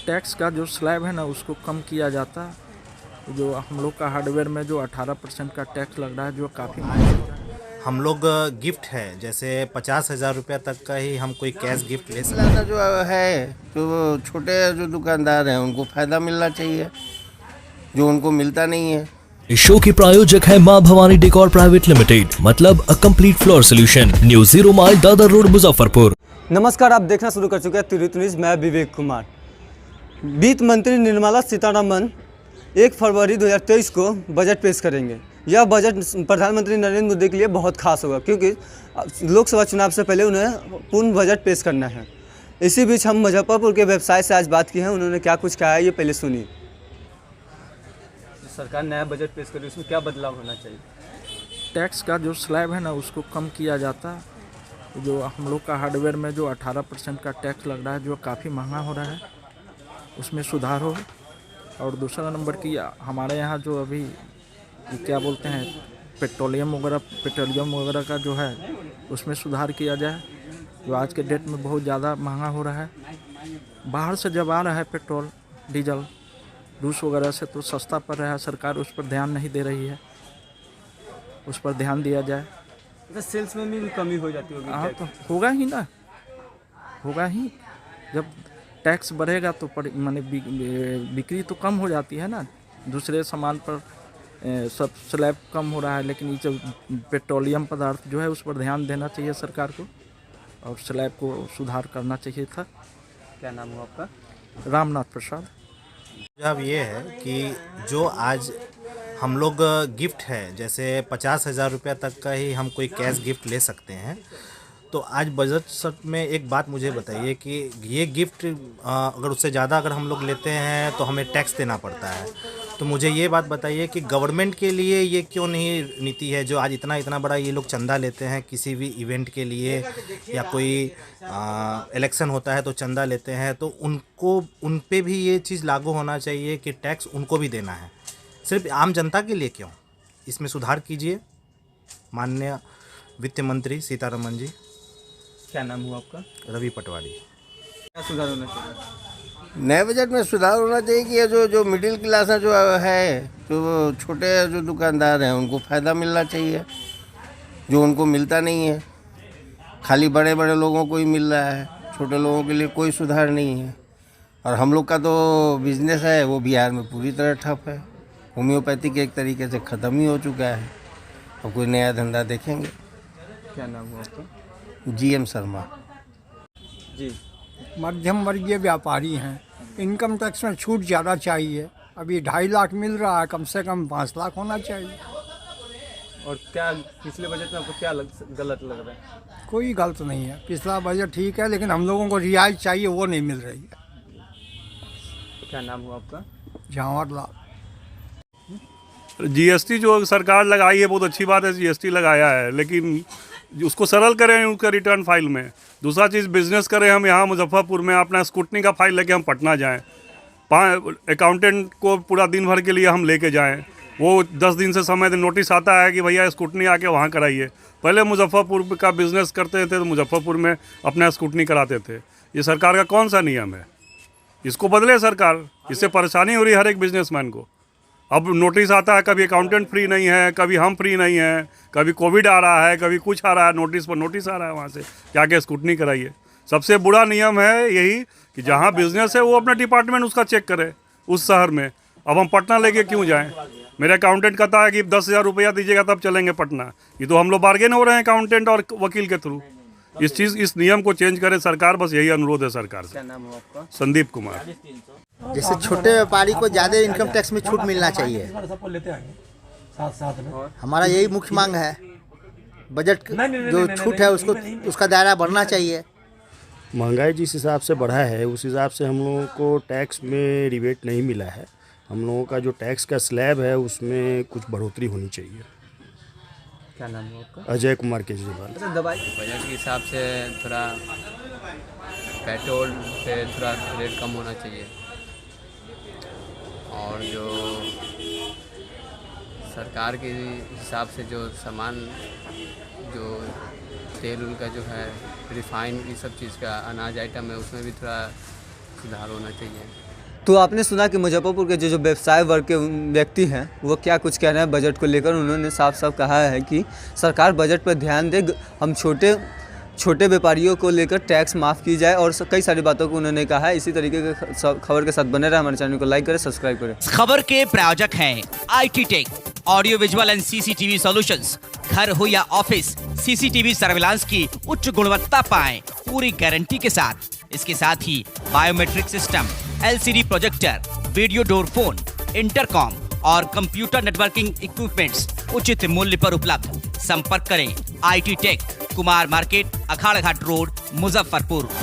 Tax का जो slab है ना उसको कम किया जाता। जो हम लोग का हार्डवेयर में जो 18% का टैक्स लग रहा है जो काफ़ी हम लोग गिफ्ट है जैसे 50,000 रुपया तक का ही हम कोई कैश गिफ्ट ले सकते लाना जो है तो छोटे जो दुकानदार हैं उनको फ़ायदा मिलना चाहिए जो उनको मिलता नहीं है। इस शो के प्रायोजक है मां भवानी डेकोर प्राइवेट लिमिटेड, मतलब a complete floor solution, new 0 mile Dadar road Muzaffarpur. नमस्कार, आप देखना शुरू कर चुके हैं तिरहुत न्यूज़। मैं विवेक कुमार। वित्त मंत्री निर्मला सीतारमण 1 फरवरी 2023 को बजट पेश करेंगे। यह बजट प्रधानमंत्री नरेंद्र मोदी के लिए बहुत खास होगा क्योंकि लोकसभा चुनाव से पहले उन्हें पूर्ण बजट पेश करना है। इसी बीच हम मुजफ्फरपुर के व्यवसाय से आज बात की है, उन्होंने क्या कुछ कहा है ये पहले सुनिए। सरकार नया बजट पेश करी, उसमें क्या बदलाव होना चाहिए? टैक्स का जो स्लैब है ना उसको कम किया जाता। जो हम लोग का हार्डवेयर में जो 18% का टैक्स लग रहा है जो काफ़ी महंगा हो रहा है उसमें सुधार हो। और दूसरा नंबर की हमारे यहाँ जो अभी क्या बोलते हैं पेट्रोलियम वगैरह का जो है उसमें सुधार किया जाए, जो आज के डेट में बहुत ज़्यादा महंगा हो रहा है। बाहर से जब आ रहा है पेट्रोल डीजल रूस वगैरह से तो सस्ता पड़ रहा है, सरकार उस पर ध्यान नहीं दे रही है, उस पर ध्यान दिया जाए। तो सेल्स में भी कमी हो जाती होगी। हाँ तो होगा ही ना, होगा ही। जब टैक्स बढ़ेगा तो माने बिक्री तो कम हो जाती है ना, दूसरे सामान पर सब स्लैब कम हो रहा है, लेकिन ये जो पेट्रोलियम पदार्थ जो है उस पर ध्यान देना चाहिए सरकार को और स्लैब को सुधार करना चाहिए था। क्या नाम हो आपका? रामनाथ प्रसाद। सुझाव ये है कि जो आज हम लोग गिफ्ट है जैसे 50,000 रुपया तक का ही हम कोई कैश गिफ्ट ले सकते हैं। तो आज बजट सत्र में एक बात मुझे बताइए कि ये गिफ्ट अगर उससे ज़्यादा अगर हम लोग लेते हैं तो हमें टैक्स देना पड़ता है। तो मुझे ये बात बताइए कि गवर्नमेंट के लिए ये क्यों नहीं नीति है जो आज इतना बड़ा ये लोग चंदा लेते हैं किसी भी इवेंट के लिए या कोई इलेक्शन होता है तो चंदा लेते हैं, तो उन पे भी ये चीज़ लागू होना चाहिए कि टैक्स उनको भी देना है, सिर्फ आम जनता के लिए क्यों? इसमें सुधार कीजिए माननीय वित्त मंत्री सीतारमण जी। क्या नाम हुआ आपका? रवि पटवारी। क्या सुधार होना चाहिए? नए बजट में सुधार होना चाहिए कि ये जो मिडिल क्लास है जो है जो छोटे जो दुकानदार हैं उनको फ़ायदा मिलना चाहिए जो उनको मिलता नहीं है। खाली बड़े बड़े लोगों को ही मिल रहा है, छोटे लोगों के लिए कोई सुधार नहीं है। और हम लोग का तो बिजनेस है वो बिहार में पूरी तरह ठप है। होम्योपैथिक एक तरीके से ख़त्म ही हो चुका है, अब कोई नया धंधा देखेंगे। क्या नाम हुआ आपका? GM शर्मा जी। मध्यम वर्गीय व्यापारी हैं, इनकम टैक्स में छूट ज़्यादा चाहिए। अभी 2.5 लाख मिल रहा है, कम से कम 5 लाख होना चाहिए। और क्या पिछले बजट में आपको क्या गलत लग रहा है? कोई गलत नहीं है, पिछला बजट ठीक है लेकिन हम लोगों को रियायत चाहिए वो नहीं मिल रही है। क्या नाम हुआ आपका? जवाहरलाल। GST जो सरकार लगाई है बहुत अच्छी बात है, GST लगाया है, लेकिन उसको सरल करें उसका रिटर्न फाइल में। दूसरा चीज़ बिजनेस करें हम यहाँ मुजफ्फरपुर में, अपना स्कूटनी का फाइल लेके हम पटना जाएं, अकाउंटेंट को पूरा दिन भर के लिए हम लेके जाएं, वो 10 दिन से समय दे, नोटिस आता है कि भैया स्कूटनी आके वहाँ कराइए। पहले मुजफ्फरपुर का बिजनेस करते थे तो मुजफ्फरपुर में अपना स्कूटनी कराते थे। ये सरकार का कौन सा नियम है? इसको बदले सरकार, इससे परेशानी हो रही है हर एक बिजनेसमैन को। अब नोटिस आता है, कभी अकाउंटेंट फ्री नहीं है, कभी हम फ्री नहीं हैं, कभी कोविड आ रहा है, कभी कुछ आ रहा है, नोटिस पर नोटिस आ रहा है वहाँ से क्या स्कूटनी कराइए। सबसे बुरा नियम है यही कि जहाँ बिजनेस है वो अपना डिपार्टमेंट उसका चेक करे उस शहर में। अब हम पटना लेके क्यों जाएं? मेरे अकाउंटेंट कहता है कि 10,000 रुपया दीजिएगा तब चलेंगे पटना। ये तो हम लोग बार्गेन हो रहे हैं अकाउंटेंट और वकील के थ्रू। इस नियम को चेंज करें सरकार, बस यही अनुरोध है सरकार से। क्या नाम हुआ आपका? संदीप कुमार। जैसे छोटे व्यापारी को ज़्यादा इनकम टैक्स में छूट मिलना चाहिए, हमारा यही मुख्य मांग है। बजट जो छूट है उसका दायरा बढ़ना चाहिए। महंगाई जिस हिसाब से बढ़ा है उस हिसाब से हम लोगों को टैक्स में रिबेट नहीं मिला है। हम लोगों का जो टैक्स का स्लैब है उसमें कुछ बढ़ोतरी होनी चाहिए। क्या नाम हुआ आपका? अजय कुमार केजरीवाल। दवाई बजट के हिसाब से थोड़ा पेट्रोल पे थोड़ा रेट कम होना चाहिए और जो सरकार के हिसाब से जो सामान जो तेल उनका जो है रिफाइन ये सब चीज़ का अनाज आइटम है उसमें भी थोड़ा सुधार होना चाहिए। तो आपने सुना कि मुजफ्फरपुर के जो व्यवसाय वर्ग के व्यक्ति हैं वो क्या कुछ कह रहे हैं बजट को लेकर। उन्होंने साफ साफ कहा है कि सरकार बजट पर ध्यान दे, हम छोटे व्यापारियों को लेकर टैक्स माफ़ की जाए और कई सारी बातों को उन्होंने कहा है। इसी तरीके के खबर के साथ बने रहे, हमारे चैनल को लाइक करें, सब्सक्राइब करें। खबर के प्रायोजक हैं IT tech, audio visual and CCTV solutions. घर हो या ऑफिस, CCTV सर्विलांस की उच्च गुणवत्ता पाएं पूरी गारंटी के साथ। इसके साथ ही biometric system, LCD projector, video door phone, intercom और कंप्यूटर नेटवर्किंग इक्विपमेंट्स उचित मूल्य पर उपलब्ध। संपर्क करें IT tech, Kumar market, Akhara Ghat road, Muzaffarpur.